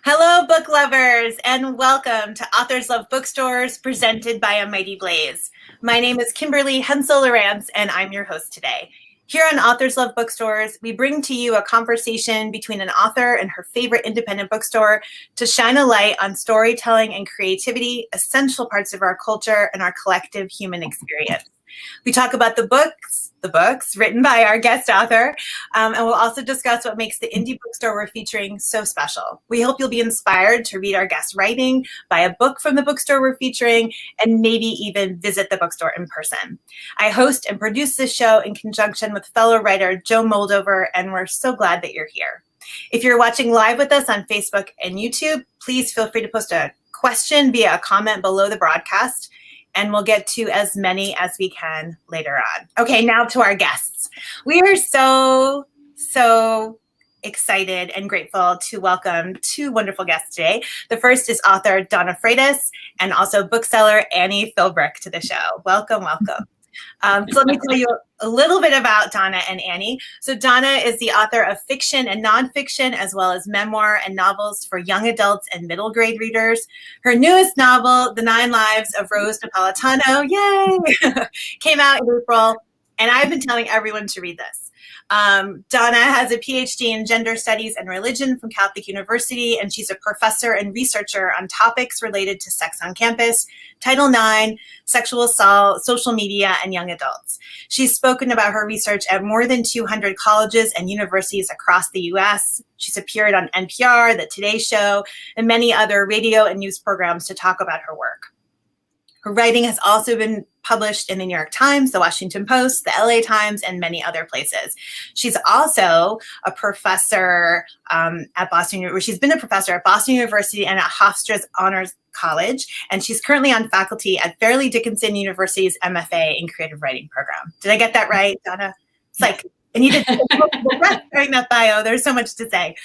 Hello, book lovers, and welcome to Authors Love Bookstores, presented by A Mighty Blaze. My name is Kimberly Hensle Lowrance, and I'm your host today. Here on Authors Love Bookstores, we bring to you a conversation between an author and her favorite independent bookstore to shine a light on storytelling and creativity, essential parts of our culture and our collective human experience. We talk about the books written by our guest author, and we'll also discuss what makes the indie bookstore we're featuring so special. We hope you'll be inspired to read our guest's writing, buy a book from the bookstore we're featuring, and maybe even visit the bookstore in person. I host and produce this show in conjunction with fellow writer Joe Moldover, and we're so glad that you're here. If you're watching live with us on Facebook and YouTube, please feel free to post a question via a comment below the broadcast, and we'll get to as many as we can later on. Okay, now to our guests. We are so excited and grateful to welcome two wonderful guests today. The first is author Donna Freitas and also bookseller Annie Philbrick to the show. Welcome, welcome. So let me tell you a little bit about Donna and Annie. So Donna is the author of fiction and nonfiction, as well as memoir and novels for young adults and middle grade readers. Her newest novel, The 9 Lives of Rose Napolitano, yay, came out in April, and I've been telling everyone to read this. Donna has a PhD in gender studies and religion from Catholic University, and she's a professor and researcher on topics related to sex on campus, Title IX, sexual assault, social media, and young adults. She's spoken about her research at more than 200 colleges and universities across the U.S. She's appeared on NPR, The Today Show, and many other radio and news programs to talk about her work. Her writing has also been published in the New York Times, the Washington Post, the LA Times, and many other places. She's also a professor at Boston University. She's been a professor at Boston University and at Hofstra's Honors College, and she's currently on faculty at Fairleigh Dickinson University's MFA in Creative Writing program. Did I get that right, Donna? It's like, and you did during that bio. There's so much to say,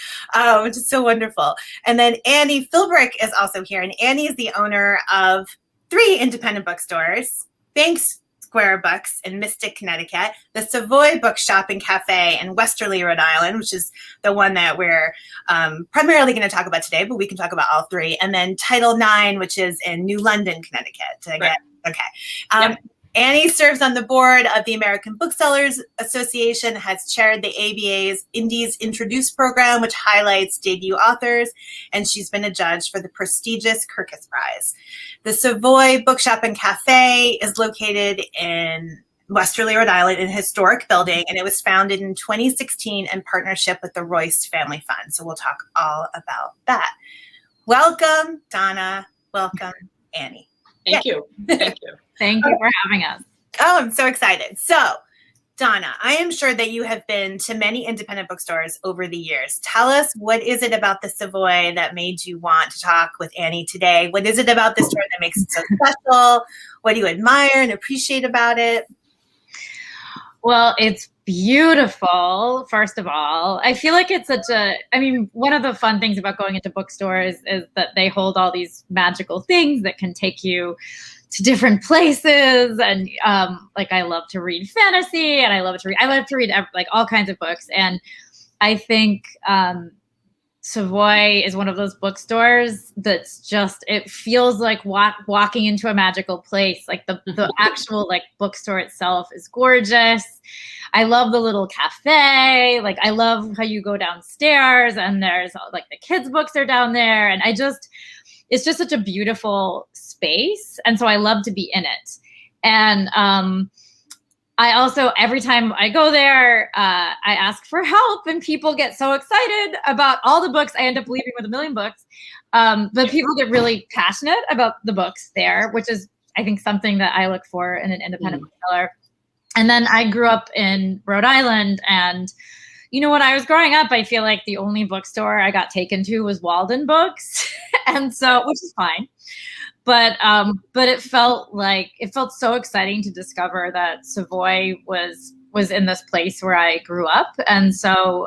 which is so wonderful. And then Annie Philbrick is also here, and Annie is the owner of 3 independent bookstores: Banks Square Books in Mystic, Connecticut, the Savoy Bookshop and Cafe in Westerly, Rhode Island, which is the one that we're primarily going to talk about today, but we can talk about all 3. And then Title IX, which is in New London, Connecticut. Did I get it? Okay. Yep. Annie serves on the board of the American Booksellers Association, has chaired the ABA's Indies Introduced program, which highlights debut authors, and she's been a judge for the prestigious Kirkus Prize. The Savoy Bookshop and Cafe is located in Westerly, Rhode Island, in a historic building, and it was founded in 2016 in partnership with the Royce Family Fund. So we'll talk all about that. Welcome, Donna. Welcome, Annie. Thank you. Thank you. Thank you for having us. Oh, I'm so excited. So, Donna, I am sure that you have been to many independent bookstores over the years. Tell us, what is it about the Savoy that made you want to talk with Annie today? What is it about this store that makes it so special? What do you admire and appreciate about it? Well, it's beautiful, first of all. I feel like it's one of the fun things about going into bookstores is that they hold all these magical things that can take you to different places. And I love to read fantasy, and I love to read like all kinds of books. And I think Savoy is one of those bookstores that's just, it feels like walking into a magical place. Like the actual bookstore itself is gorgeous. I love the little cafe. Like, I love how you go downstairs and there's the kids' books are down there. And it's just such a beautiful space. And so I love to be in it. And I also, every time I go there, I ask for help, and people get so excited about all the books. I end up leaving with 1 million books. But people get really passionate about the books there, which is, I think, something that I look for in an independent bookseller. And then I grew up in Rhode Island, and when I was growing up, I feel like the only bookstore I got taken to was Walden Books, and so, which is fine. But it felt so exciting to discover that Savoy was in this place where I grew up. And so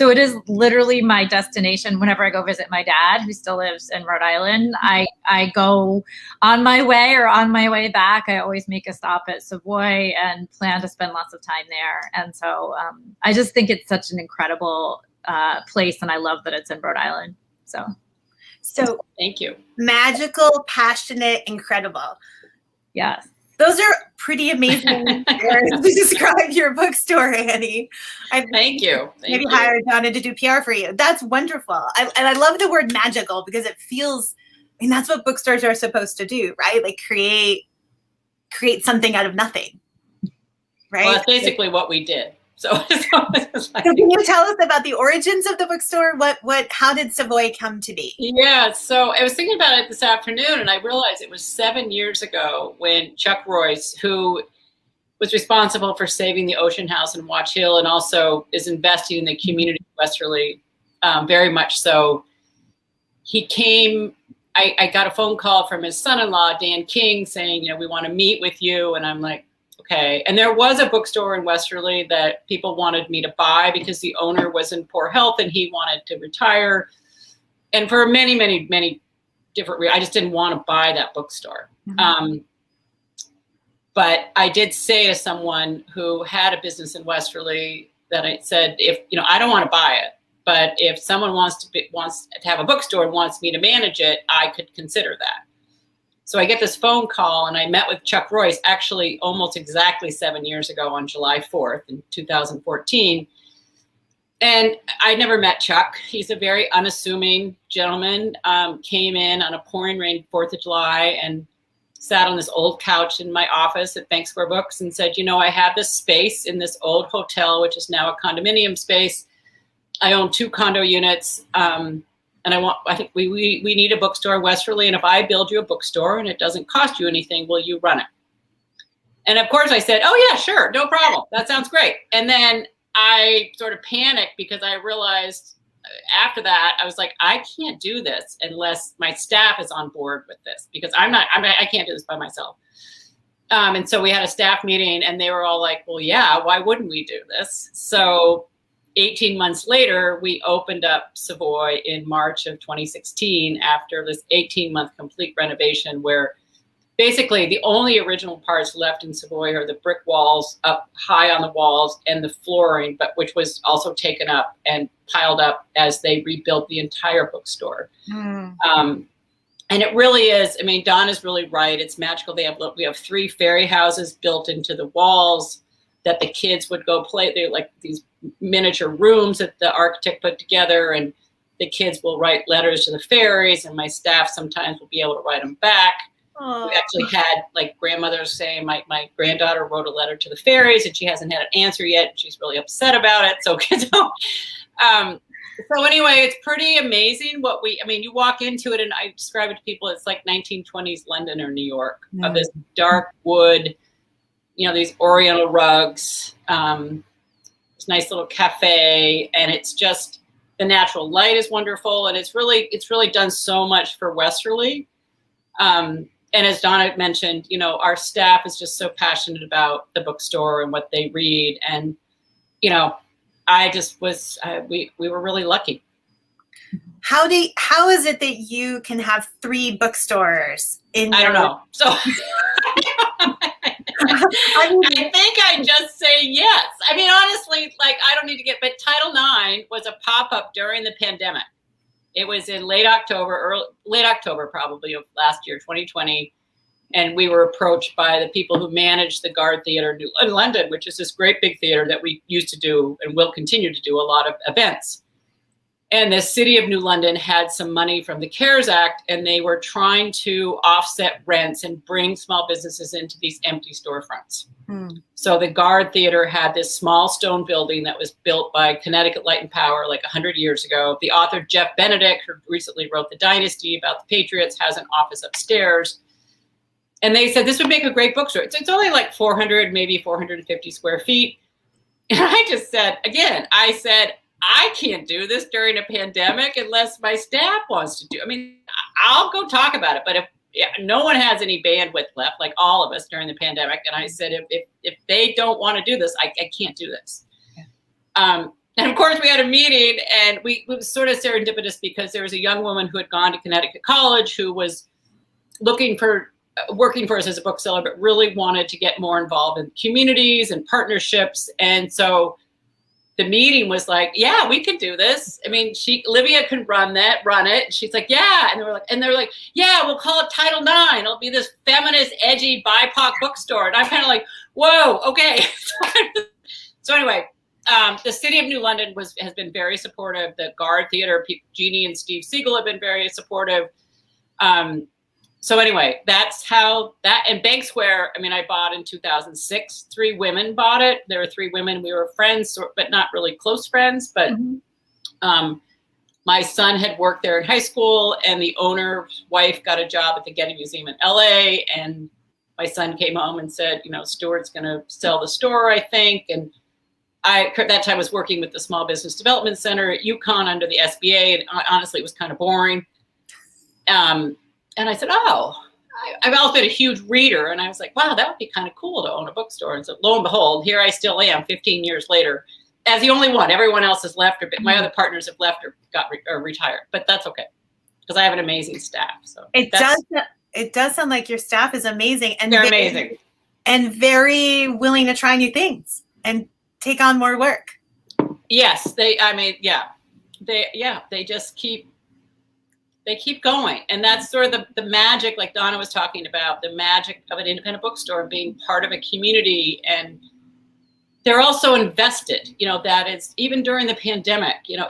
it is literally my destination. Whenever I go visit my dad, who still lives in Rhode Island, I go on my way or on my way back. I always make a stop at Savoy and plan to spend lots of time there. And so I just think it's such an incredible place, and I love that it's in Rhode Island. So Thank you. magical, passionate, incredible. Yes. Those are pretty amazing words to describe your bookstore, Annie. Thank you. Maybe hire Donna to do PR for you. That's wonderful. And I love the word magical because it feels, I mean, that's what bookstores are supposed to do, right? Like create something out of nothing, right? Well, that's basically what we did. So can you tell us about the origins of the bookstore? How did Savoy come to be? Yeah, so I was thinking about it this afternoon, and I realized it was 7 years ago when Chuck Royce, who was responsible for saving the Ocean House in Watch Hill and also is investing in the community of Westerly, very much so. He came, I got a phone call from his son-in-law, Dan King, saying, we want to meet with you. And I'm like, okay. And there was a bookstore in Westerly that people wanted me to buy because the owner was in poor health and he wanted to retire. And for many, many, many different reasons, I just didn't want to buy that bookstore. Mm-hmm. But I did say to someone who had a business in Westerly that I said, if, I don't want to buy it, but if someone wants to have a bookstore and wants me to manage it, I could consider that. So I get this phone call, and I met with Chuck Royce actually almost exactly 7 years ago on July 4th in 2014. And I never met Chuck. He's a very unassuming gentleman, came in on a pouring rain 4th of July and sat on this old couch in my office at Bank Square Books and said, I have this space in this old hotel, which is now a condominium space. I own 2 condo units. And I think we need a bookstore in Westerly. And if I build you a bookstore and it doesn't cost you anything, will you run it? And of course I said, oh yeah, sure. No problem. That sounds great. And then I sort of panicked because I realized after that, I was like, I can't do this unless my staff is on board with this because I can't do this by myself. And so we had a staff meeting and they were all like, well, yeah, why wouldn't we do this? So 18 months later, we opened up Savoy in March of 2016 after this 18-month complete renovation where basically the only original parts left in Savoy are the brick walls up high on the walls and the flooring, but which was also taken up and piled up as they rebuilt the entire bookstore. And it really is, Donna's really right. It's magical. We have 3 fairy houses built into the walls that the kids would go play. They're like these miniature rooms that the architect put together, and the kids will write letters to the fairies, and my staff sometimes will be able to write them back. Aww. We actually had like grandmothers saying my granddaughter wrote a letter to the fairies and she hasn't had an answer yet. And she's really upset about it. So anyway, it's pretty amazing what you walk into it and I describe it to people. It's like 1920s London or New York of this dark wood, these Oriental rugs, this nice little cafe, and it's just the natural light is wonderful, and it's really done so much for Westerly. And as Donna mentioned, our staff is just so passionate about the bookstore and what they read, and I just was we were really lucky. How is it that you can have 3 bookstores in? I don't know. So. I think I just say yes. Honestly, I don't need to but Title IX was a pop-up during the pandemic. It was in late October probably of last year, 2020. And we were approached by the people who managed the Guard Theatre in London, which is this great big theater that we used to do and will continue to do a lot of events. And the city of New London had some money from the CARES Act, and they were trying to offset rents and bring small businesses into these empty storefronts. So the Guard Theater had this small stone building that was built by Connecticut Light and Power like 100 years ago. The author Jeff Benedict, who recently wrote The Dynasty about the Patriots, has an office upstairs. And they said this would make a great bookstore. It's only like 400, maybe 450 square feet. And I just said, I can't do this during a pandemic unless my staff wants to do. I'll go talk about it, but if no one has any bandwidth left, like all of us during the pandemic, and I said, if they don't want to do this, I can't do this. Yeah. And of course, we had a meeting, and it was sort of serendipitous because there was a young woman who had gone to Connecticut College who was working for us as a bookseller, but really wanted to get more involved in communities and partnerships, and so the meeting was like, yeah, we could do this. I mean, Olivia can run it. She's like, yeah. And they're like, yeah, we'll call it Title IX. It'll be this feminist, edgy BIPOC bookstore. And I'm kind of like, whoa, okay. So anyway, the city of New London has been very supportive. The Guard Theater, Jeannie and Steve Siegel have been very supportive. So anyway, that's how that, and Bank Square, I mean, I bought in 2006, 3 women bought it. There were 3 women, we were friends, but not really close friends, but my son had worked there in high school, and the owner's wife got a job at the Getty Museum in LA, and my son came home and said, you know, Stuart's gonna sell the store, I think, and I, at that time, was working with the Small Business Development Center at UConn under the SBA, and honestly, it was kind of boring. And I said, oh, I've always been a huge reader. And I was like, wow, that would be kind of cool to own a bookstore. And so lo and behold, here I still am 15 years later as the only one. Everyone else has left, or my other partners have left or retired. But that's okay, because I have an amazing staff. So it does sound like your staff is amazing. And they're amazing. And very willing to try new things and take on more work. Yes, they just keep going. And that's sort of the magic, like Donna was talking about, the magic of an independent bookstore, being part of a community. And they're also invested, you know, that is, even during the pandemic, you know,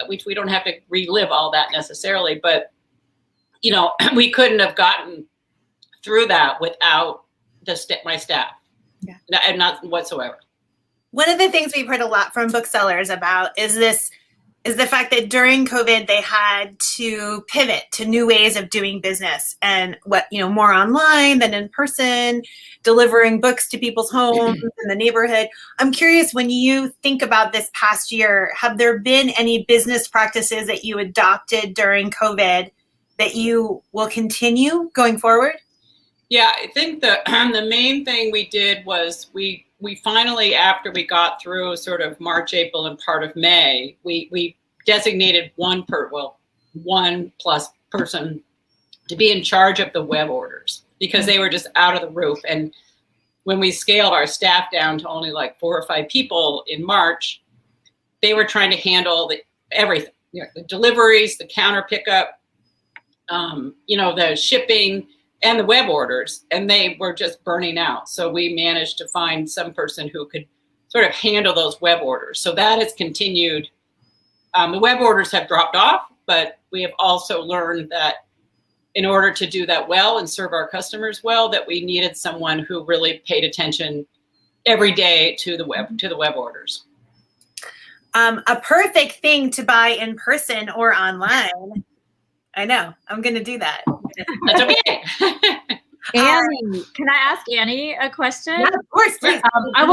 we don't have to relive all that necessarily, but, you know, we couldn't have gotten through that without my staff. Yeah. And not whatsoever. One of the things we've heard a lot from booksellers about is the fact that during COVID, they had to pivot to new ways of doing business, and more online than in person, delivering books to people's homes in the neighborhood. I'm curious, when you think about this past year, have there been any business practices that you adopted during COVID that you will continue going forward? Yeah, I think the main thing we did was we finally, after we got through sort of March, April, and part of May, we designated one plus person to be in charge of the web orders, because they were just out of the roof. And when we scaled our staff down to only like 4 or 5 people in March, they were trying to handle everything, you know, the deliveries, the counter pickup, the shipping, and the web orders, and they were just burning out. So we managed to find some person who could sort of handle those web orders. So that has continued. The web orders have dropped off, but we have also learned that in order to do that well and serve our customers well, that we needed someone who really paid attention every day to the web orders. A perfect thing to buy in person or online. I know. I'm going to do that. That's okay. Annie, can I ask Annie a question? Yeah, of course, please. I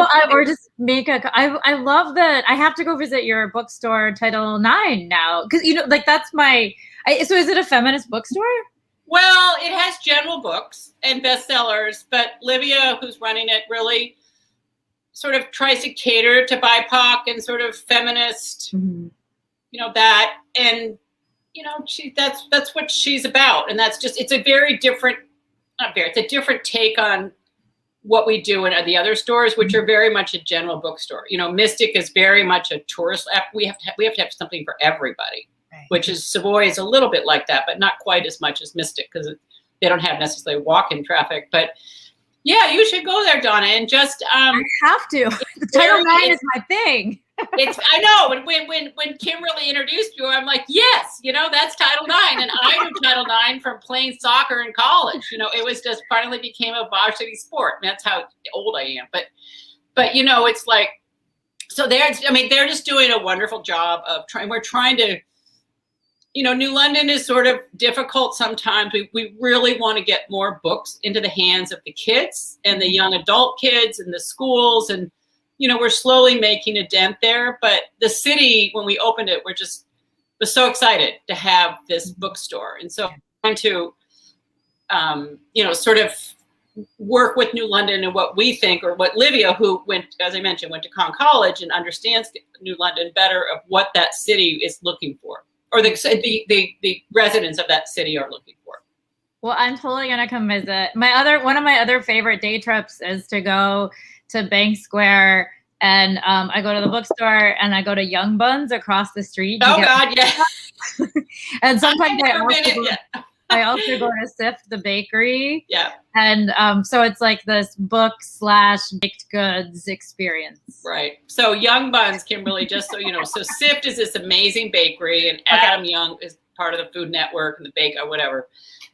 love that. I have to go visit your bookstore, Title IX, now, because that's my. So is it a feminist bookstore? Well, it has general books and bestsellers, but Livia, who's running it, really sort of tries to cater to BIPOC and sort of feminist, that, and that's what she's about, and that's just, it's a very different. It's a different take on what we do in the other stores, which are very much a general bookstore. You know, Mystic is very much a tourist app. We have to have something for everybody, right. Which is Savoy is a little bit like that, but not quite as much as Mystic, because they don't have necessarily walk-in traffic. But yeah, you should go there, Donna, and just I have to. The Title IX is my thing. I know. When Kimberly introduced you, I'm like, yes, that's Title IX. And I knew Title IX from playing soccer in college. It was just finally became a varsity sport. And that's how old I am. But it's like, so they're just doing a wonderful job of trying. We're trying to, New London is sort of difficult sometimes. We really want to get more books into the hands of the kids and the young adult kids and the schools, and we're slowly making a dent there. But the city, when we opened it, was so excited to have this bookstore. And so trying to, sort of work with New London and what we think, or what Livia, who as I mentioned, went to Conn College and understands New London better, of what that city is looking for, or the residents of that city are looking for. Well, I'm totally going to come visit. One of my other favorite day trips is to go to Bank Square And I go to the bookstore and I go to Young Buns across the street. Oh God, yeah. And sometimes I I also go to Sift, the bakery. Yeah. And so it's like this book/baked goods experience. Right. So Young Buns, Kimberly, just so you know, so Sift is this amazing bakery, and Adam Young is part of the Food Network and the bake or whatever.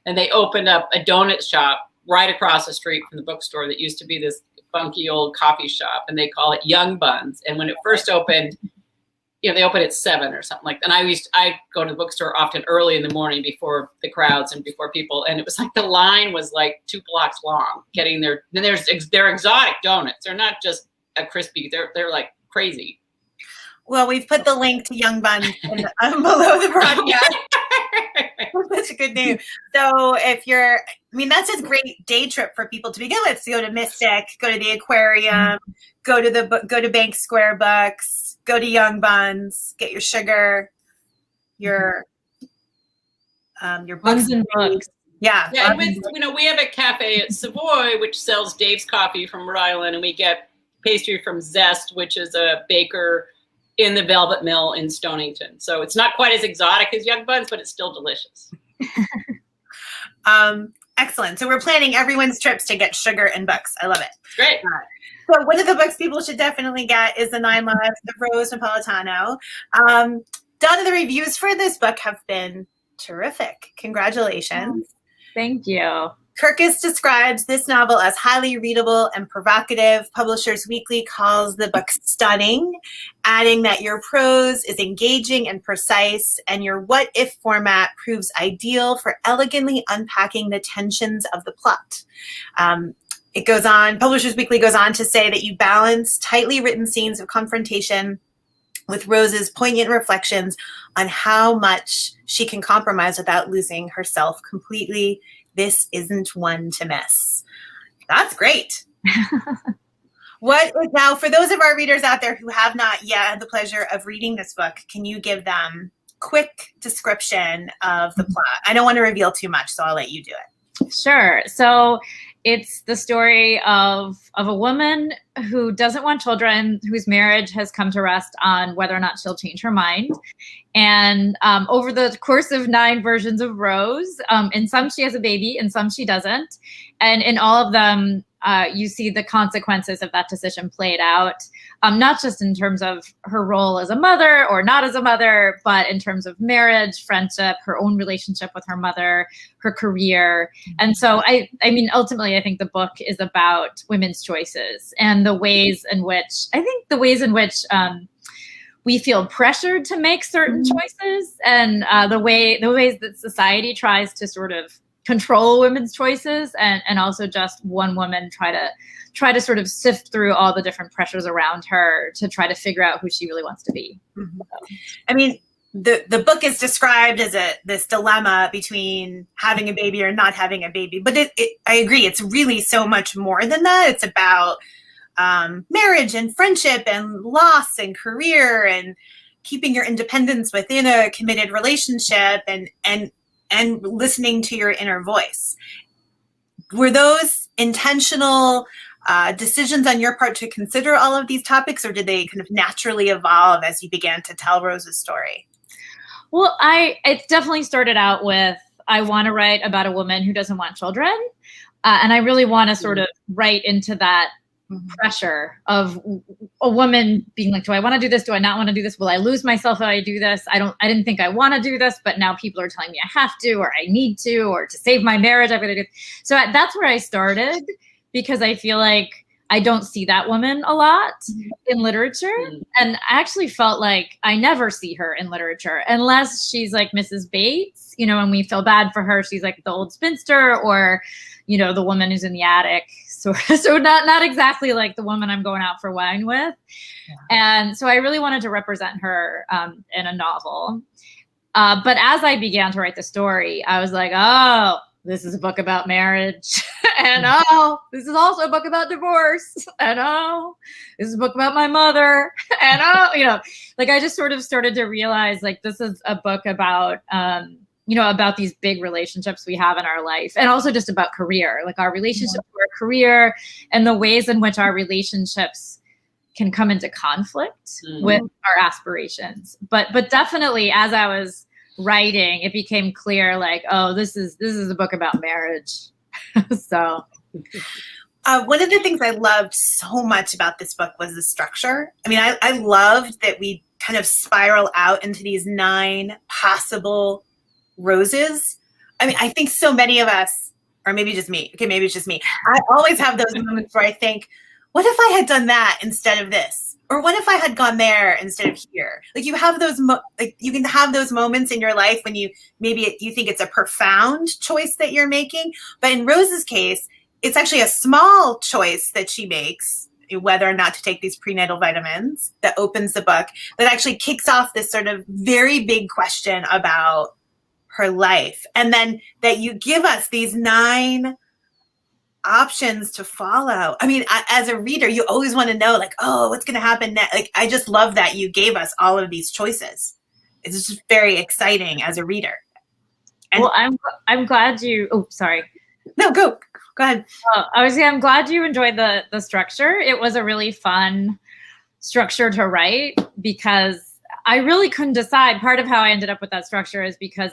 And they opened up a donut shop right across the street from the bookstore that used to be this funky old coffee shop, and they call it Young Buns. And when it first opened, they open at 7 or something like that. And I go to the bookstore often early in the morning before the crowds and before people. And it was like the line was like 2 blocks long getting there. Then they're exotic donuts. They're not just a crispy. They're like crazy. Well, we've put the link to Young Buns below the broadcast. That's a good name. So that's a great day trip for people to begin with. So go to Mystic, go to the aquarium, go to Bank Square Books, go to Young Buns, get your sugar, your Buns and books. Yeah. Yeah. And we have a cafe at Savoy, which sells Dave's coffee from Rhode Island, and we get pastry from Zest, which is a baker in the Velvet Mill in Stonington. So it's not quite as exotic as Young Buns, but it's still delicious. Excellent. So we're planning everyone's trips to get sugar and books. I love it. Great. So one of the books people should definitely get is The 9 Lives of Rose Napolitano. Donna, the reviews for this book have been terrific. Congratulations. Thank you. Kirkus describes this novel as highly readable and provocative. Publishers Weekly calls the book stunning, adding that your prose is engaging and precise, and your what-if format proves ideal for elegantly unpacking the tensions of the plot. It goes on, Publishers Weekly goes on to say that you balance tightly written scenes of confrontation with Rose's poignant reflections on how much she can compromise without losing herself completely. This isn't one to miss. That's great. Now, for those of our readers out there who have not yet had the pleasure of reading this book, can you give them a quick description of the plot? I don't want to reveal too much, so I'll let you do it. Sure. So it's the story of a woman who doesn't want children, whose marriage has come to rest on whether or not she'll change her mind. And over the course of 9 versions of Rose, in some she has a baby, in some she doesn't. And in all of them, you see the consequences of that decision played out, not just in terms of her role as a mother or not as a mother, but in terms of marriage, friendship, her own relationship with her mother, her career. And so, I mean, ultimately, I think the book is about women's choices and the ways in which, we feel pressured to make certain choices, and the ways that society tries to sort of control women's choices, and also just one woman try to sort of sift through all the different pressures around her to try to figure out who she really wants to be. Mm-hmm. I mean, the book is described as this dilemma between having a baby or not having a baby, but I agree, it's really so much more than that. It's about marriage and friendship and loss and career and keeping your independence within a committed relationship and listening to your inner voice. Were those intentional decisions on your part to consider all of these topics, or did they kind of naturally evolve as you began to tell Rose's story? Well, it definitely started out with, I want to write about a woman who doesn't want children. And I really want to sort of write into that pressure of a woman being like, do I want to do this? Do I not want to do this? Will I lose myself if I do this? I didn't think I want to do this, but now people are telling me I have to, or I need to, or to save my marriage, I'm going to do. So that's where I started, because I feel like I don't see that woman a lot in literature. And I actually felt like I never see her in literature unless she's like Mrs. Bates, and we feel bad for her. She's like the old spinster, or, the woman who's in the attic. So not exactly like the woman I'm going out for wine with. Yeah. And so I really wanted to represent her in a novel. But as I began to write the story, I was like, oh, this is a book about marriage. And oh, this is also a book about divorce. And oh, this is a book about my mother. And oh, like I just sort of started to realize like this is a book about, about these big relationships we have in our life, and also just about career, like our relationship to our career and the ways in which our relationships can come into conflict with our aspirations. But definitely, as I was writing, it became clear, like, oh, this is a book about marriage. So one of the things I loved so much about this book was the structure. I mean, I loved that we kind of spiral out into these 9 possible roses. I mean, I think so many of us, or maybe just me. Okay, maybe it's just me. I always have those moments where I think, what if I had done that instead of this? Or what if I had gone there instead of here? Like, you have those, you can have those moments in your life when you think it's a profound choice that you're making. But in Rose's case, it's actually a small choice that she makes, whether or not to take these prenatal vitamins, that opens the book, that actually kicks off this sort of very big question about her life. And then that you give us these 9 options to follow. I mean, as a reader, you always want to know, like, oh, what's going to happen next? Like, I just love that you gave us all of these choices. It's just very exciting as a reader. And well, I'm glad you. Oh, sorry. No, go ahead. I'm glad you enjoyed the structure. It was a really fun structure to write because I really couldn't decide. Part of how I ended up with that structure is because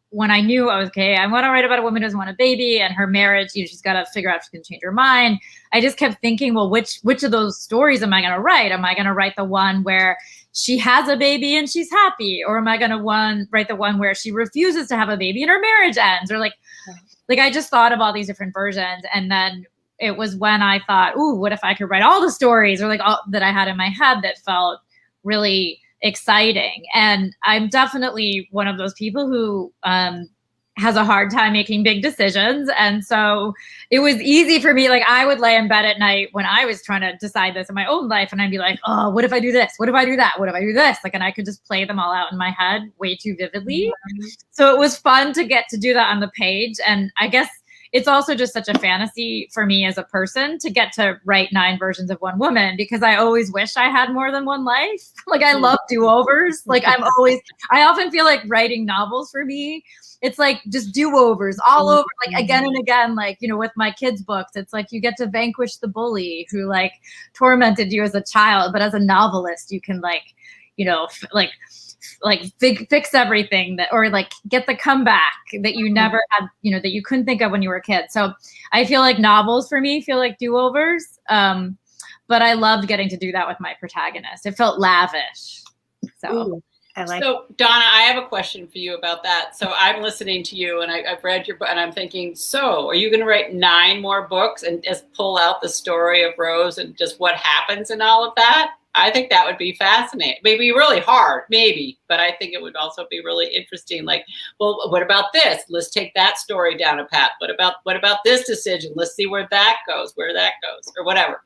when I knew I was okay, I want to write about a woman who doesn't want a baby and her marriage, she's got to figure out if she can change her mind. I just kept thinking, well, which of those stories am I going to write? Am I going to write the one where she has a baby and she's happy? Or am I going to write the one where she refuses to have a baby and her marriage ends? Or like I just thought of all these different versions. And then it was when I thought, ooh, what if I could write all the stories, or like all that I had in my head that felt really exciting. And I'm definitely one of those people who has a hard time making big decisions. And so it was easy for me. Like, I would lay in bed at night when I was trying to decide this in my own life. And I'd be like, oh, what if I do this? What if I do that? What if I do this? Like, and I could just play them all out in my head way too vividly. So it was fun to get to do that on the page. And I guess it's also just such a fantasy for me as a person to get to write 9 versions of one woman, because I always wish I had more than one life. Like, I love do-overs. Like, I often feel like writing novels for me, it's like just do-overs all over, like again and again. Like, you know, with my kids' books, it's like you get to vanquish the bully who like tormented you as a child, but as a novelist, you can like, you know, fix everything that, or like get the comeback that you never had, you know, that you couldn't think of when you were a kid. So I feel like novels for me feel like do-overs. But I loved getting to do that with my protagonist. It felt lavish. So Ooh, I like. So Donna, I have a question for you about that. So I'm listening to you and I've read your book and I'm thinking, so are you going to write 9 more books and just pull out the story of Rose and just what happens and all of that? I think that would be fascinating. Maybe really hard, maybe, but I think it would also be really interesting. Like, well, what about this? Let's take that story down a path. What about this decision? Let's see where that goes, or whatever.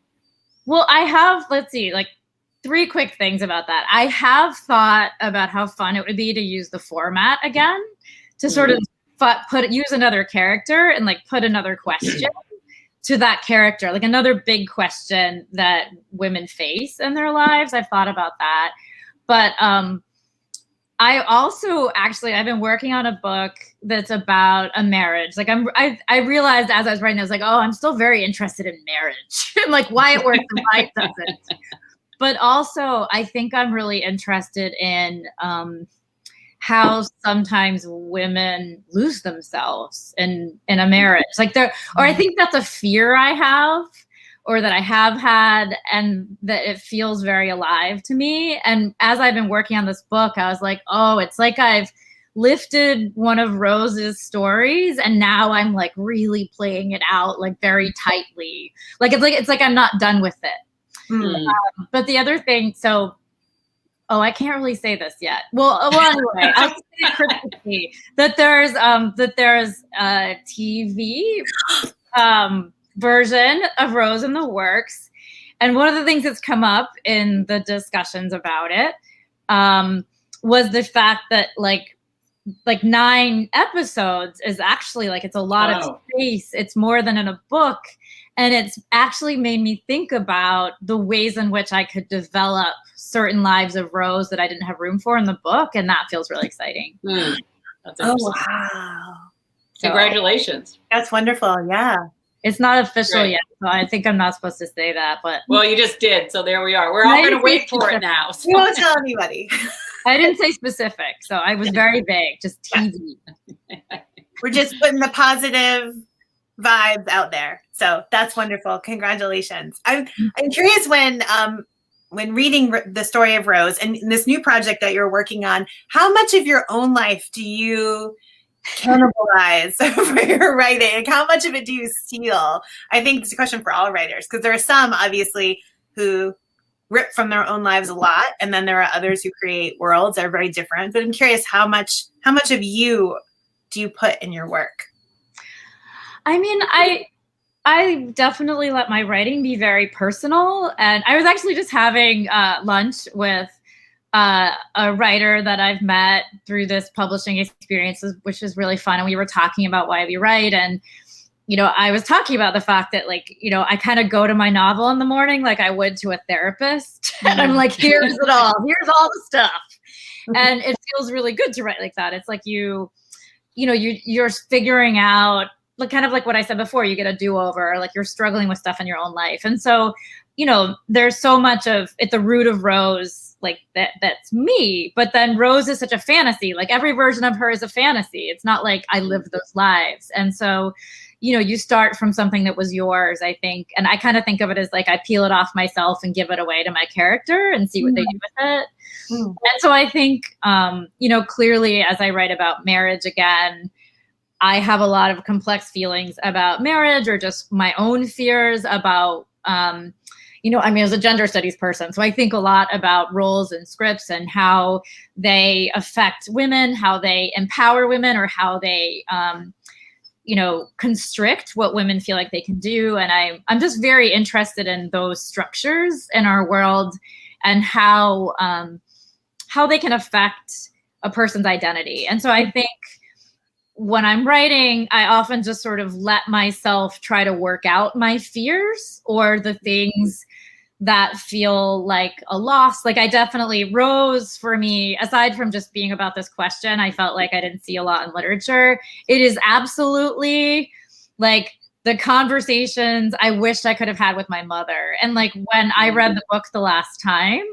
Well, I have, let's see, like 3 quick things about that. I have thought about how fun it would be to use the format again, to sort of use another character and like put another question to that character, like another big question that women face in their lives. I've thought about that. But I also I've been working on a book that's about a marriage. Like I realized as I was writing, I was like, oh, I'm still very interested in marriage and like why it works and why it doesn't. But also I think I'm really interested in how sometimes women lose themselves in a marriage. Like or I think that's a fear I have, or that I have had, and that it feels very alive to me. And as I've been working on this book, I was like, oh, it's like I've lifted one of Rose's stories and now I'm like really playing it out like very tightly. It's like I'm not done with it. But the other thing, I can't really say this yet. Well, anyway, I'll say it critically that there's a TV version of Rose in the works, and one of the things that's come up in the discussions about it was the fact that like 9 episodes is actually like it's a lot of space. It's more than in a book. And it's actually made me think about the ways in which I could develop certain lives of Rose that I didn't have room for in the book. And that feels really exciting. That's oh, wow. Congratulations. That's wonderful. Yeah. It's not official Right. yet, so I think I'm not supposed to say that. But well, you just did, so there we are. We're all going to wait for it now. So. We won't tell anybody. I didn't say specific, so I was very vague, just teasing. We're just putting the positive vibes out there. So that's wonderful. Congratulations. I'm curious when reading the story of Rose and this new project that you're working on, how much of your own life do you cannibalize for your writing? Like, how much of it do you steal? I think it's a question for all writers, because there are some obviously who rip from their own lives a lot, and then there are others who create worlds that are very different. But I'm curious, how much of you do you put in your work? I mean, I definitely let my writing be very personal, and I was actually just having lunch with a writer that I've met through this publishing experience, which is really fun. And we were talking about why we write. And, you know, I was talking about the fact that, like, you know, I kind of go to my novel in the morning like I would to a therapist. And I'm like, here's it all. Here's all the stuff. And it feels really good to write like that. It's like you're figuring out, like, kind of like what I said before, you get a do-over, like you're struggling with stuff in your own life. And so, you know, there's so much of at the root of Rose, like that's me. But then Rose is such a fantasy. Like every version of her is a fantasy. It's not like I lived those lives. And so, you know, you start from something that was yours, I think. And I kind of think of it as like I peel it off myself and give it away to my character and see what they do with it. And so I think, you know, clearly as I write about marriage again, I have a lot of complex feelings about marriage, or just my own fears about, you know, I mean, as a gender studies person, so I think a lot about roles and scripts and how they affect women, how they empower women, or how they, you know, constrict what women feel like they can do. And I'm just very interested in those structures in our world and how they can affect a person's identity. And so I think when I'm writing, I often just sort of let myself try to work out my fears or the things that feel like a loss. Like I definitely, Rose for me, aside from just being about this question, I felt like I didn't see a lot in literature. It is absolutely like the conversations I wished I could have had with my mother. And like when I read the book the last time,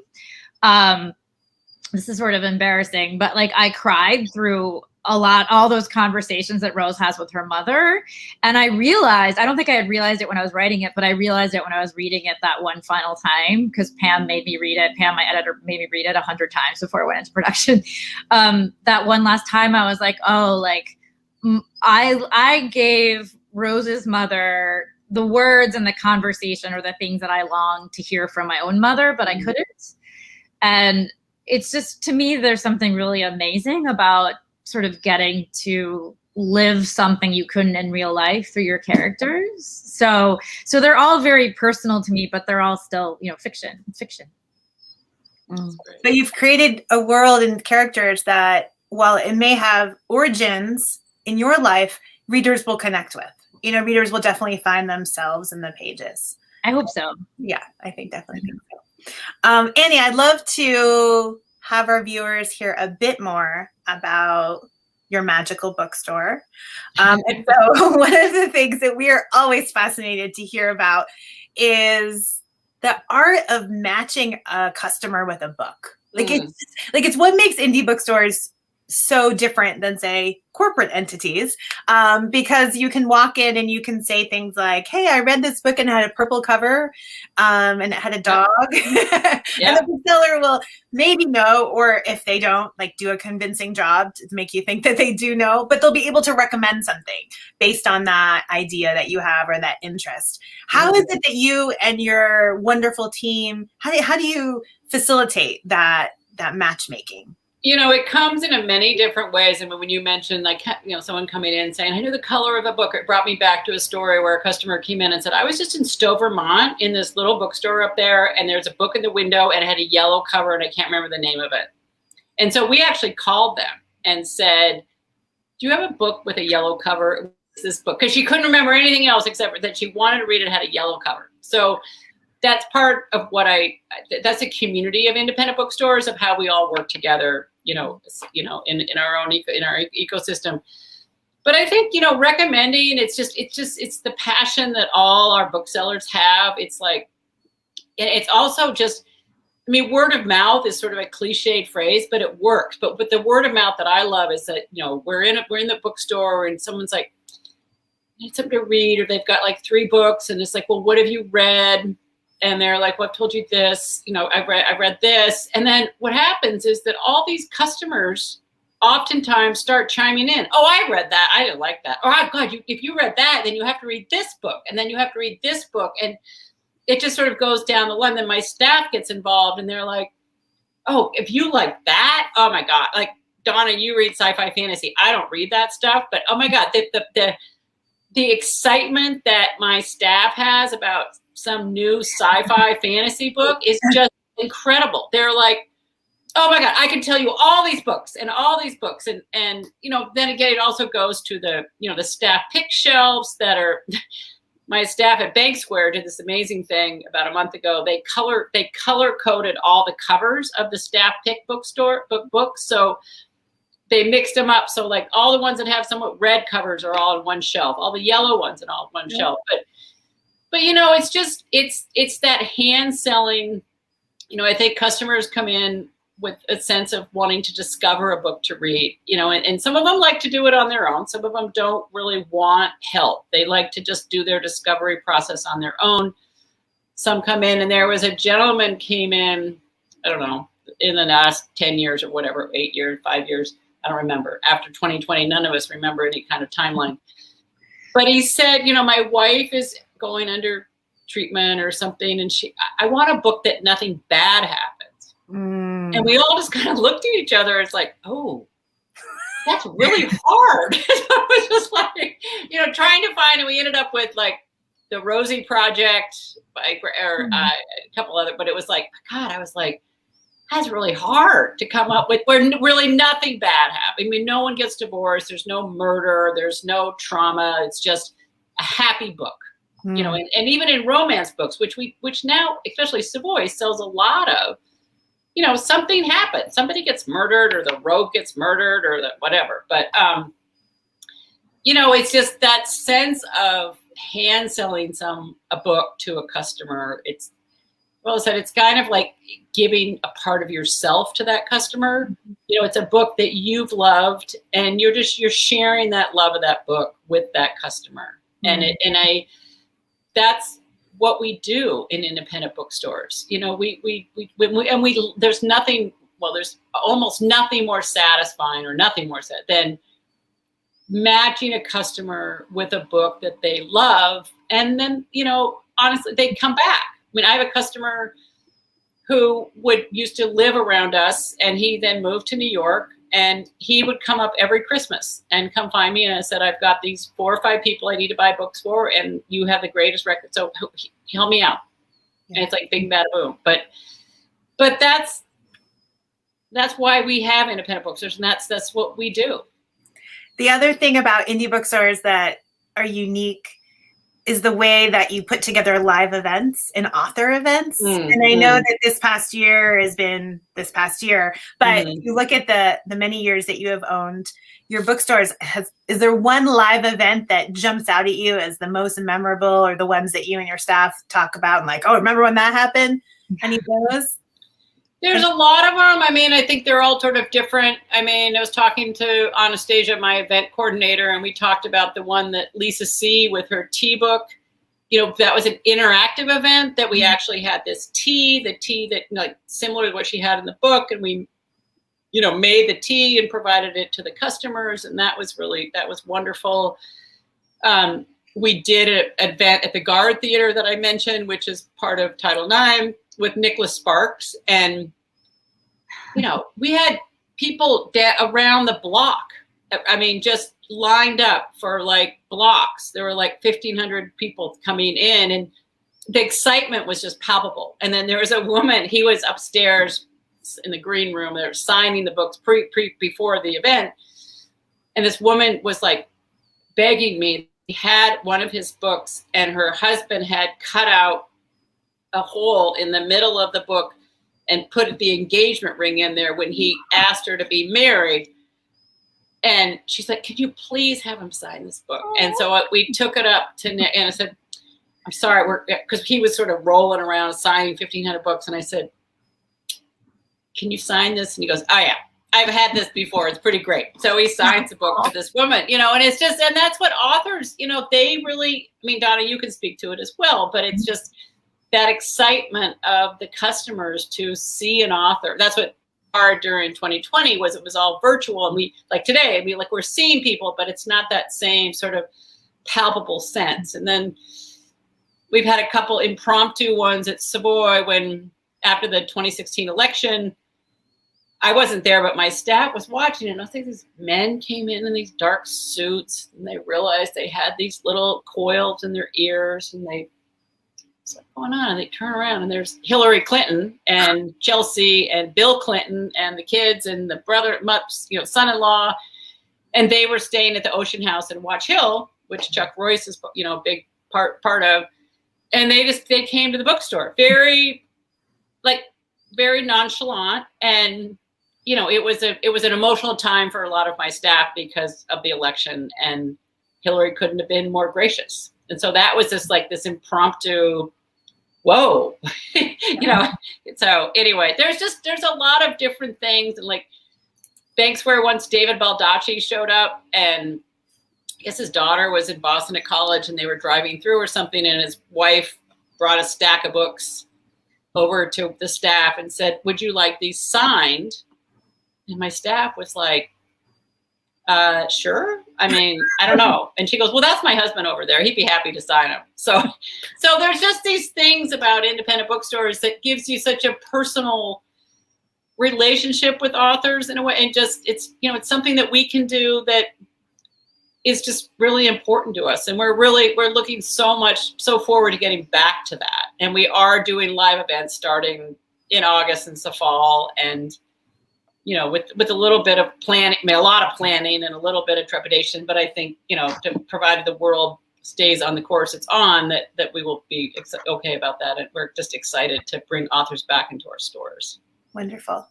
this is sort of embarrassing, but like I cried through all those conversations that Rose has with her mother. And I realized, I don't think I had realized it when I was writing it, but I realized it when I was reading it that one final time, because Pam made me read it. Pam, my editor, made me read it 100 times before it went into production. That one last time I was like, oh, like I gave Rose's mother the words and the conversation or the things that I longed to hear from my own mother, but I couldn't. And it's just, to me, there's something really amazing about sort of getting to live something you couldn't in real life through your characters. So they're all very personal to me, but they're all still, you know, fiction. But you've created a world and characters that, while it may have origins in your life, readers will connect with. You know, readers will definitely find themselves in the pages. I hope so. Yeah, I definitely think so. Annie, I'd love to have our viewers hear a bit more about your magical bookstore. And so one of the things that we are always fascinated to hear about is the art of matching a customer with a book. Like it's what makes indie bookstores so different than, say, corporate entities, because you can walk in and you can say things like, hey, I read this book and it had a purple cover and it had a dog. And the bookseller will maybe know, or if they don't, like do a convincing job to make you think that they do know, but they'll be able to recommend something based on that idea that you have or that interest. How is it that you and your wonderful team, how do you facilitate that matchmaking? You know, it comes in many different ways. I mean, when you mentioned, like, you know, someone coming in saying, I knew the color of a book, it brought me back to a story where a customer came in and said, I was just in Stowe, Vermont in this little bookstore up there, and there's a book in the window and it had a yellow cover and I can't remember the name of it. And so we actually called them and said, do you have a book with a yellow cover? This book, because she couldn't remember anything else except for that she wanted to read it, had a yellow cover. So that's part of what that's a community of independent bookstores, of how we all work together, in our own ecosystem. But I think, recommending, it's the passion that all our booksellers have. It's like, and it's also just, word of mouth is sort of a cliched phrase, but it works. But the word of mouth that I love is that, we're in the bookstore and someone's like, I need something to read, or they've got like 3 books and it's like, well, what have you read? And they're like, well, I've told you this, I've read this. And then what happens is that all these customers oftentimes start chiming in. Oh, I read that. I didn't like that. Oh, God, if you read that, then you have to read this book. And then you have to read this book. And it just sort of goes down the line. Then my staff gets involved and they're like, oh, if you like that, oh my God, like Donna, you read sci-fi fantasy. I don't read that stuff, but oh my God, the excitement that my staff has about some new sci-fi fantasy book is just incredible. They're like, oh my God, I can tell you all these books and all these books. And then again, it also goes to the staff pick shelves that are, my staff at Bank Square did this amazing thing about a month ago. They color coded all the covers of the staff pick books. So they mixed them up. So like all the ones that have somewhat red covers are all on one shelf, all the yellow ones and all on one shelf. But it's that hand selling. I think customers come in with a sense of wanting to discover a book to read, and some of them like to do it on their own. Some of them don't really want help. They like to just do their discovery process on their own. Some come in, and there was a gentleman came in, I don't know, in the last 10 years or whatever, 8 years, 5 years, I don't remember. After 2020, none of us remember any kind of timeline. But he said, my wife is going under treatment or something, and I want a book that nothing bad happens. And we all just kind of looked at each other. It's like, oh, that's really hard. So it was just like, trying to find, and we ended up with like the Rosie Project or a couple other, but it was like, God, I was like, that's really hard to come up with where really nothing bad happened. No one gets divorced. There's no murder. There's no trauma. It's just a happy book, and even in romance books, which now, especially Savoy sells a lot of, something happens. Somebody gets murdered or the rogue gets murdered or the whatever. But, it's just that sense of hand selling a book to a customer. It's kind of like giving a part of yourself to that customer. It's a book that you've loved and you're sharing that love of that book with that customer. That's what we do in independent bookstores. There's almost nothing more satisfying or nothing more sad than matching a customer with a book that they love. And then, honestly, they come back. I have a customer who used to live around us, and he then moved to New York, and he would come up every Christmas and come find me. And I said, I've got these 4 or 5 people I need to buy books for, and you have the greatest record. So help me out. Yeah. And it's like bing, bada, boom. But that's why we have independent bookstores, and that's what we do. The other thing about indie bookstores that are unique is the way that you put together live events and author events. And I know that this past year has been this past year, but if you look at the many years that you have owned your bookstores, is there one live event that jumps out at you as the most memorable, or the ones that you and your staff talk about and like, oh, remember when that happened? Any of those? There's a lot of them. I think they're all sort of different. I was talking to Anastasia, my event coordinator, and we talked about the one that Lisa C. with her tea book. That was an interactive event that we actually had the tea that like similar to what she had in the book, and we, made the tea and provided it to the customers, and that was wonderful. We did an event at the Guard Theater that I mentioned, which is part of Title IX, with Nicholas Sparks, and we had people around the block. Just lined up for like blocks. There were like 1,500 people coming in, and the excitement was just palpable. And then there was a woman. He was upstairs in the green room. They were signing the books before the event, and this woman was like begging me. He had one of his books, and her husband had cut out a hole in the middle of the book and put the engagement ring in there when he asked her to be married. And she's like, "Could you please have him sign this book?" And so we took it up to Nick, and I said, "I'm sorry," because he was sort of rolling around signing 1,500 books. And I said, "Can you sign this?" And he goes, "Oh yeah, I've had this before. It's pretty great." So he signs the book for this woman, and it's just, and that's what authors, they really, I mean, Donna, you can speak to it as well, but it's just that excitement of the customers to see an author. That's what hard during 2020 was. It was all virtual, and we, like today, I mean, like, we're seeing people, but it's not that same sort of palpable sense. And then we've had a couple impromptu ones at Savoy when, after the 2016 election, I wasn't there, but my staff was watching, and I think these men came in these dark suits, and they realized they had these little coils in their ears, and what's going on? And they turn around, and there's Hillary Clinton and Chelsea and Bill Clinton and the kids and the brother, son-in-law, and they were staying at the Ocean House in Watch Hill, which Chuck Royce is, a big part of, and they came to the bookstore very nonchalant, and it was an emotional time for a lot of my staff because of the election, and Hillary couldn't have been more gracious. And so that was just like this impromptu, whoa, So anyway, there's a lot of different things. And like Banks Square, once David Baldacci showed up, and I guess his daughter was in Boston at college, and they were driving through or something, and his wife brought a stack of books over to the staff and said, "Would you like these signed?" And my staff was like, "Sure. I mean, I don't know." And she goes, "Well, that's my husband over there. He'd be happy to sign them." So there's just these things about independent bookstores that gives you such a personal relationship with authors in a way. And just, it's something that we can do that is just really important to us. And we're looking so forward to getting back to that. And we are doing live events starting in August and the fall. And with a little bit of planning, a lot of planning and a little bit of trepidation, but I think, provided the world stays on the course it's on, that we will be okay about that. And we're just excited to bring authors back into our stores. Wonderful.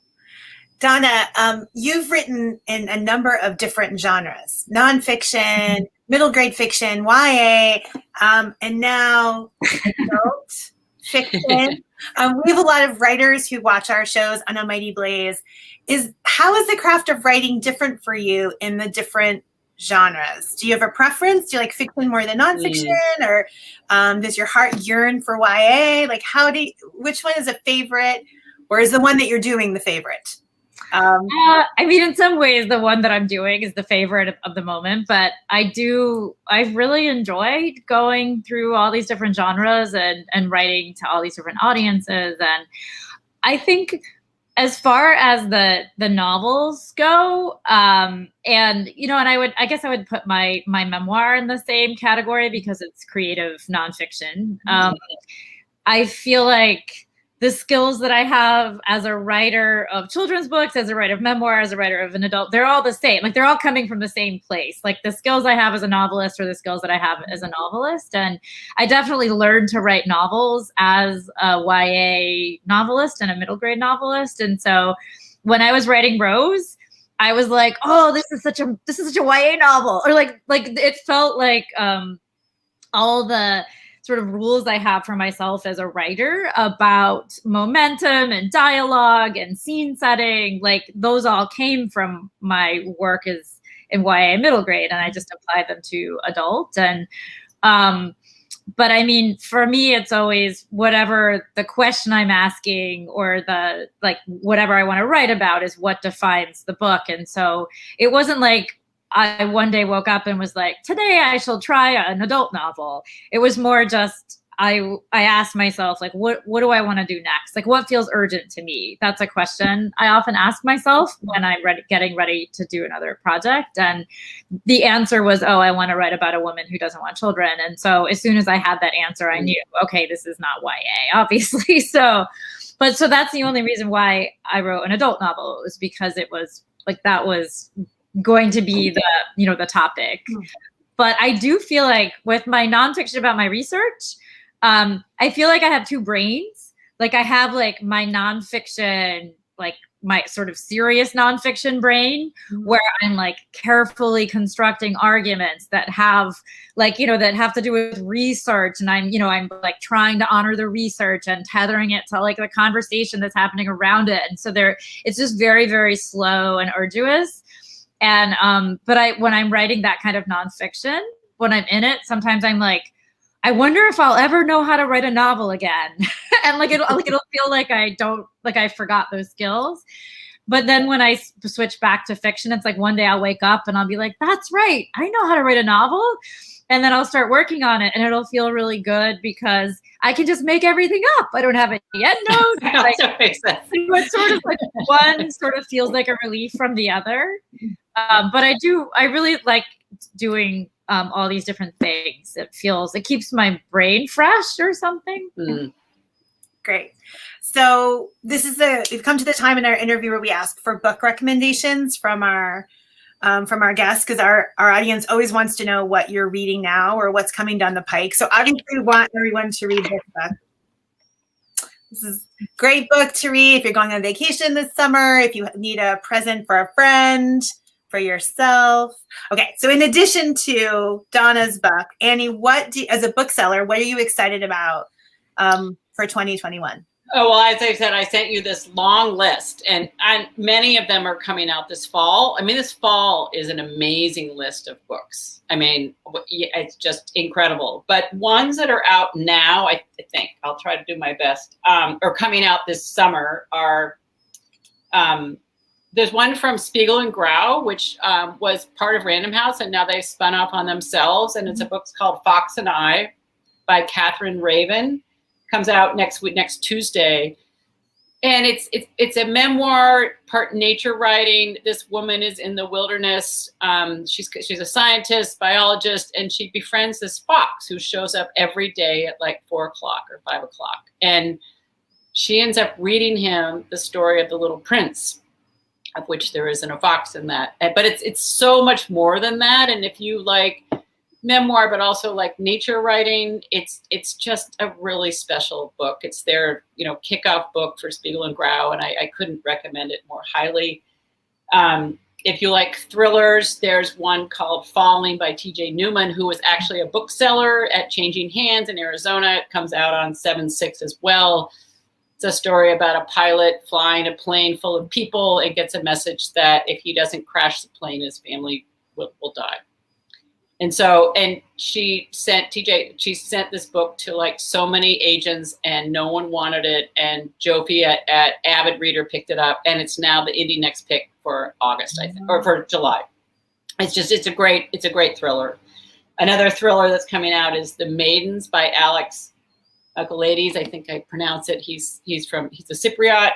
Donna, you've written in a number of different genres: nonfiction, middle grade fiction, YA, and now adult fiction. We have a lot of writers who watch our shows on Almighty Blaze. How is the craft of writing different for you in the different genres? Do you have a preference? Do you like fiction more than nonfiction, or does your heart yearn for YA? Like, which one is a favorite, or is the one that you're doing the favorite? I mean, in some ways, the one that I'm doing is the favorite of the moment, but I've really enjoyed going through all these different genres and writing to all these different audiences. And I think as far as the novels go, and I guess I would put my memoir in the same category because it's creative nonfiction. I feel like the skills that I have as a writer of children's books, as a writer of memoir, as a writer of an adult, they're all the same. Like, they're all coming from the same place. Like, the skills I have as a novelist are the skills that I have as a novelist. And I definitely learned to write novels as a YA novelist and a middle grade novelist. And so when I was writing Rose, I was like, oh, this is such a YA novel. Or like it felt like all the sort of rules I have for myself as a writer about momentum and dialogue and scene setting, like those all came from my work as in YA middle grade, and I just applied them to adult. And but I mean, for me, it's always whatever the question I'm asking or the whatever I want to write about is what defines the book. And so it wasn't like I one day woke up and was like, today I shall try an adult novel. It was more just, I asked myself, like, what do I want to do next? Like, what feels urgent to me? That's a question I often ask myself when I'm getting ready to do another project. And the answer was, oh, I want to write about a woman who doesn't want children. And so as soon as I had that answer, I knew, okay, this is not YA, obviously. So that's the only reason why I wrote an adult novel. It was because it was like, that was going to be the topic. But I do feel like with my nonfiction about my research, I feel like I have two brains. Like, I have like my nonfiction, like my sort of serious nonfiction brain, where I'm like carefully constructing arguments that have like, that have to do with research. And I'm like trying to honor the research and tethering it to like the conversation that's happening around it. And so it's just very, very slow and arduous. And, but when I'm writing that kind of nonfiction, when I'm in it, sometimes I'm like, I wonder if I'll ever know how to write a novel again. And like it'll feel like I forgot those skills. But then when I switch back to fiction, it's like one day I'll wake up and I'll be like, that's right, I know how to write a novel. And then I'll start working on it and it'll feel really good because I can just make everything up. I don't have any end notes. Like, it's sort of like one sort of feels like a relief from the other. But I really like doing all these different things. It keeps my brain fresh or something. Mm. Great. So we've come to the time in our interview where we ask for book recommendations from our guests, because our audience always wants to know what you're reading now or what's coming down the pike. So obviously we want everyone to read this book. This is a great book to read if you're going on vacation this summer, if you need a present for a friend, for yourself. Okay, so in addition to Donna's book, Annie, as a bookseller, what are you excited about for 2021? Oh, well, as I said, I sent you this long list, and many of them are coming out this fall. I mean, this fall is an amazing list of books. I mean, it's just incredible. But ones that are out now, I think, I'll try to do my best, or coming out this summer are, there's one from Spiegel and Grau, which was part of Random House, and now they've spun off on themselves. And it's a book called Fox and I by Katherine Raven. Comes out next Tuesday. And it's a memoir, part nature writing. This woman is in the wilderness. She's a scientist, biologist, and she befriends this fox who shows up every day at like 4 o'clock or 5 o'clock. And she ends up reading him the story of the Little Prince, of which there isn't a fox in that. But it's so much more than that. And if you like memoir, but also like nature writing, it's just a really special book. It's their kickoff book for Spiegel and Grau, and I couldn't recommend it more highly. If you like thrillers, there's one called Falling by Tj Newman, who was actually a bookseller at Changing Hands in Arizona. It comes out on 7/6 as well. It's a story about a pilot flying a plane full of people and gets a message that if he doesn't crash the plane, his family will die. And she sent this book to like so many agents and no one wanted it. And Jofi at Avid Reader picked it up, and it's now the indie next pick for August, I think, or for July. It's a great thriller. Another thriller that's coming out is The Maidens by Alex Galades. I think I pronounce it. He's a Cypriot.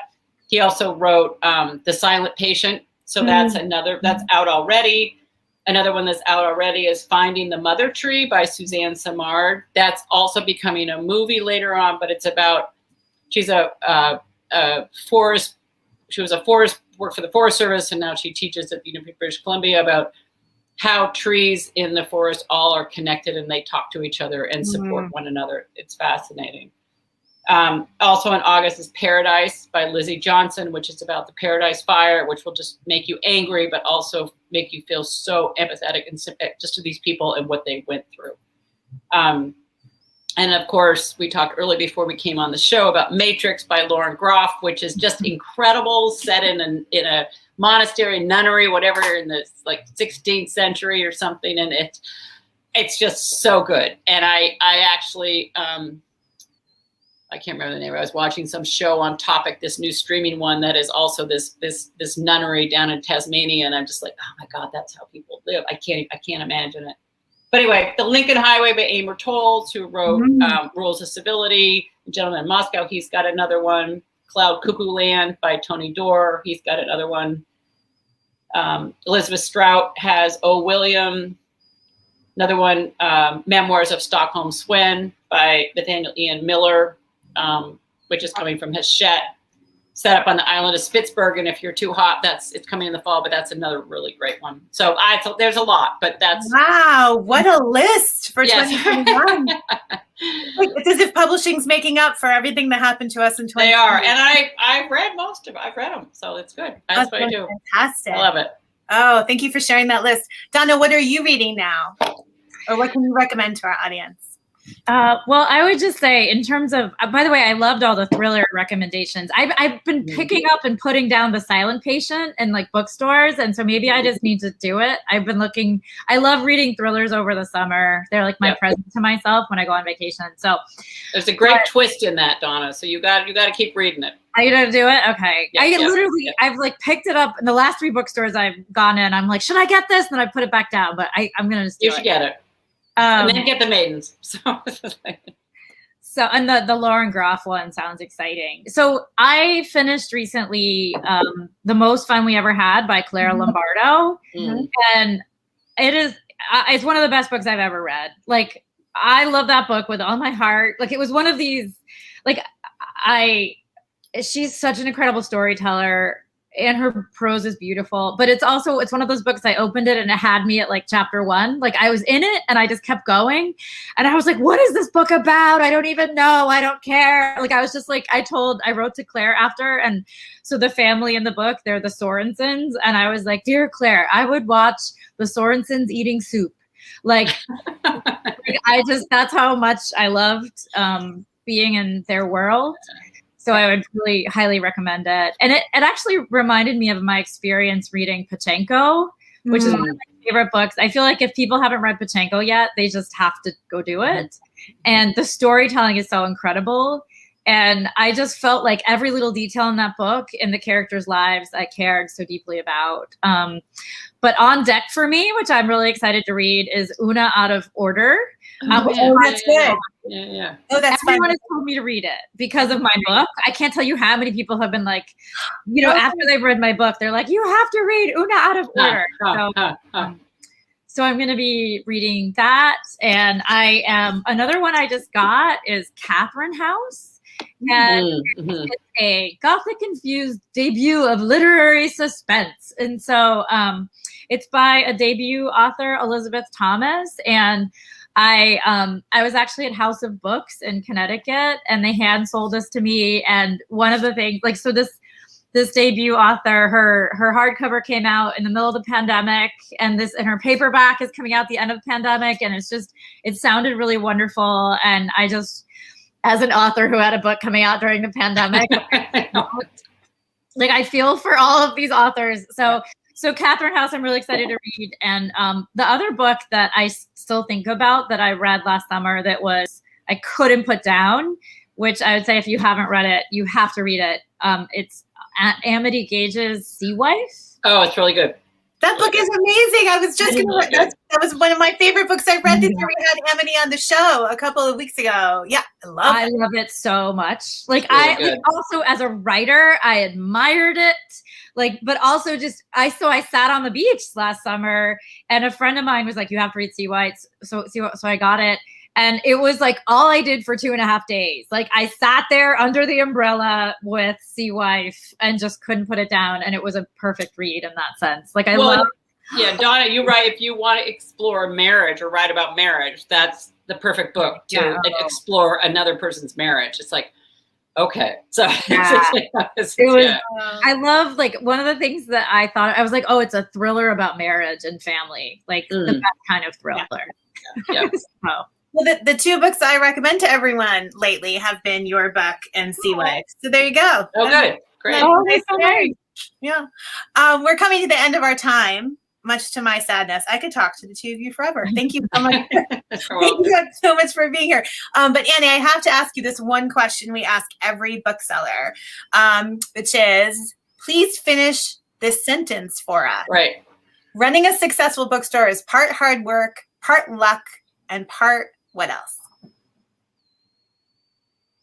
He also wrote The Silent Patient. So that's out already. Another one that's out already is Finding the Mother Tree by Suzanne Simard. That's also becoming a movie later on, but it's about, she's a forest, she was worked for the Forest Service, and now she teaches at the University of British Columbia about how trees in the forest all are connected and they talk to each other and support one another. It's fascinating. Also in August is Paradise by Lizzie Johnson, which is about the Paradise Fire, which will just make you angry, but also make you feel so empathetic and just to these people and what they went through. And of course, we talked earlier before we came on the show about Matrix by Lauren Groff, which is just incredible, set in a monastery, nunnery, whatever, in the like 16th century or something. And it's just so good. And I actually, I can't remember the name. I was watching some show on Topic, this new streaming one that is also this nunnery down in Tasmania, and I'm just like, oh my God, that's how people live. I can't imagine it. But anyway, The Lincoln Highway by Amor Tolls, who wrote Rules of Civility, Gentleman in Moscow. He's got another one. Cloud Cuckoo Land by Tony Doerr. He's got another one. Elizabeth Strout has O. William. Another one, Memoirs of Stockholm Swen by Nathaniel Ian Miller. Which is coming from Hachette, set up on the island of Spitsbergen. And if you're too hot, it's coming in the fall, but that's another really great one. So there's a lot, but that's. Wow, what a list for 2021. It's as if publishing's making up for everything that happened to us in 2020. They are, and I've read most of it. I've read them, so it's good. That's what I do. Fantastic. I love it. Oh, thank you for sharing that list. Donna, what are you reading now? Or what can you recommend to our audience? Well, I would just say in terms of, by the way, I loved all the thriller recommendations. I've been picking up and putting down The Silent Patient in like bookstores. And so maybe I just need to do it. I've been looking, I love reading thrillers over the summer. They're like my present to myself when I go on vacation. So there's a great twist in that, Donna. So you got to keep reading it. I gotta do it? Okay. I've like picked it up in the last 3 bookstores I've gone in. I'm like, should I get this? And then I put it back down, but I'm going to just do it. You should get it. And then get the Maidens. So and the Lauren Groff one sounds exciting. So I finished recently The Most Fun We Ever Had by Claire Lombardo. And it's one of the best books I've ever read. Like, I love that book with all my heart. Like, it was one of these, like, she's such an incredible storyteller. And her prose is beautiful, but it's one of those books I opened it and it had me at like chapter 1. Like, I was in it and I just kept going. And I was like, what is this book about? I don't even know. I don't care. Like, I was just like, I wrote to Claire after. And so the family in the book, they're the Sorensens. And I was like, dear Claire, I would watch the Sorensens eating soup. Like, that's how much I loved being in their world. So I would really highly recommend it. And it actually reminded me of my experience reading Pachenko, which is one of my favorite books. I feel like if people haven't read Pachenko yet, they just have to go do it. And the storytelling is so incredible. And I just felt like every little detail in that book and the characters' lives I cared so deeply about. But on deck for me, which I'm really excited to read, is Una Out of Order. That's good. Yeah. Oh, that's Everyone fun. has told me to read it because of my book. I can't tell you how many people have been like, after they've read my book, they're like, you have to read Una Out of Order. So I'm going to be reading that. And another one I just got is Catherine House. And it's a Gothic-infused debut of literary suspense. And so it's by a debut author, Elizabeth Thomas. And I was actually at House of Books in Connecticut, and they hand sold this to me. And one of the things, like, so this debut author, her hardcover came out in the middle of the pandemic, and her paperback is coming out at the end of the pandemic. And it sounded really wonderful. And I just, as an author who had a book coming out during the pandemic, like, I feel for all of these authors. So Catherine House, I'm really excited to read. And the other book that I still think about that I read last summer that I couldn't put down, which I would say if you haven't read it, you have to read it. It's Amity Gage's Sea Wife. Oh, it's really good. That book is amazing. I was just going to, that was one of my favorite books I read this year. We had Amity on the show a couple of weeks ago. Yeah, I love it so much. Like, really also as a writer, I admired it. Like, but also just, I sat on the beach last summer and a friend of mine was like, you have to read Sea White. So I got it. And it was like all I did for 2.5 days. Like, I sat there under the umbrella with Sea Wife and just couldn't put it down. And it was a perfect read in that sense. Like, I love. Yeah, Donna, you're right. If you want to explore marriage or write about marriage, that's the perfect book to explore another person's marriage. It's like, okay. So I love, like, one of the things that I thought, I was like, oh, it's a thriller about marriage and family. Like, the best kind of thriller. Yeah. Well, the 2 books I recommend to everyone lately have been your book and Sea Wife. So there you go. Oh, good. Great. Oh, that's so nice. Yeah. We're coming to the end of our time, much to my sadness. I could talk to the 2 of you forever. Thank you so much. Thank you so much for being here. But Annie, I have to ask you this one question we ask every bookseller, which is, please finish this sentence for us. Right. Running a successful bookstore is part hard work, part luck, and part what else?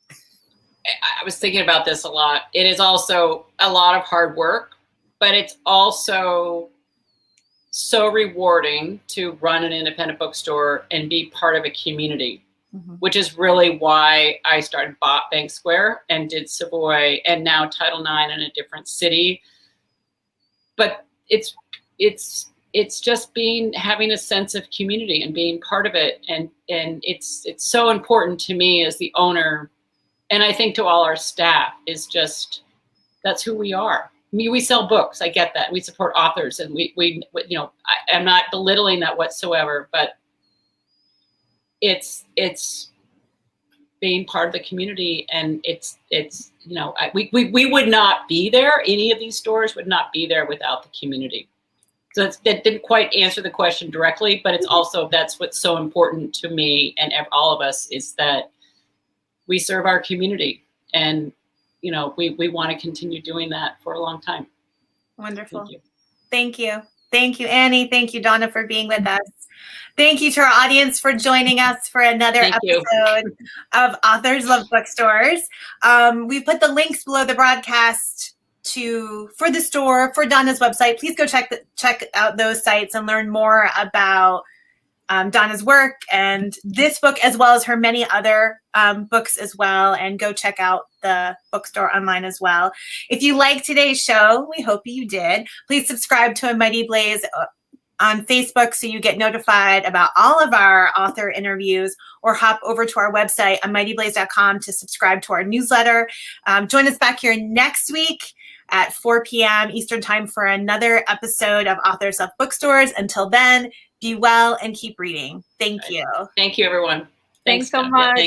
I was thinking about this a lot. It is also a lot of hard work, but it's also so rewarding to run an independent bookstore and be part of a community, which is really why I started Bank Square and did Savoy and now Title IX in a different city. But it's it's just having a sense of community and being part of it. And it's so important to me as the owner. And I think to all our staff is just, that's who we are. I mean, we sell books. I get that. We support authors, and we you know, I'm not belittling that whatsoever, but it's being part of the community, and it's you know, we would not be there. Any of these stores would not be there without the community. So that didn't quite answer the question directly, but it's also, that's what's so important to me and all of us, is that we serve our community, and you know, we want to continue doing that for a long time. Wonderful. Thank you. Thank you, Annie. Thank you, Donna, for being with us. Thank you to our audience for joining us for another episode of Authors Love Bookstores. We put the links below the broadcast for the store, for Donna's website. Please go check out those sites and learn more about Donna's work and this book, as well as her many other books as well. And go check out the bookstore online as well. If you liked today's show, we hope you did. Please subscribe to A Mighty Blaze on Facebook so you get notified about all of our author interviews, or hop over to our website, amityblaze.com, to subscribe to our newsletter. Join us back here next week at 4 p.m. Eastern Time for another episode of Authors Love Bookstores. Until then, be well and keep reading. Thank you. Thank you, everyone. Thanks so much. Thanks.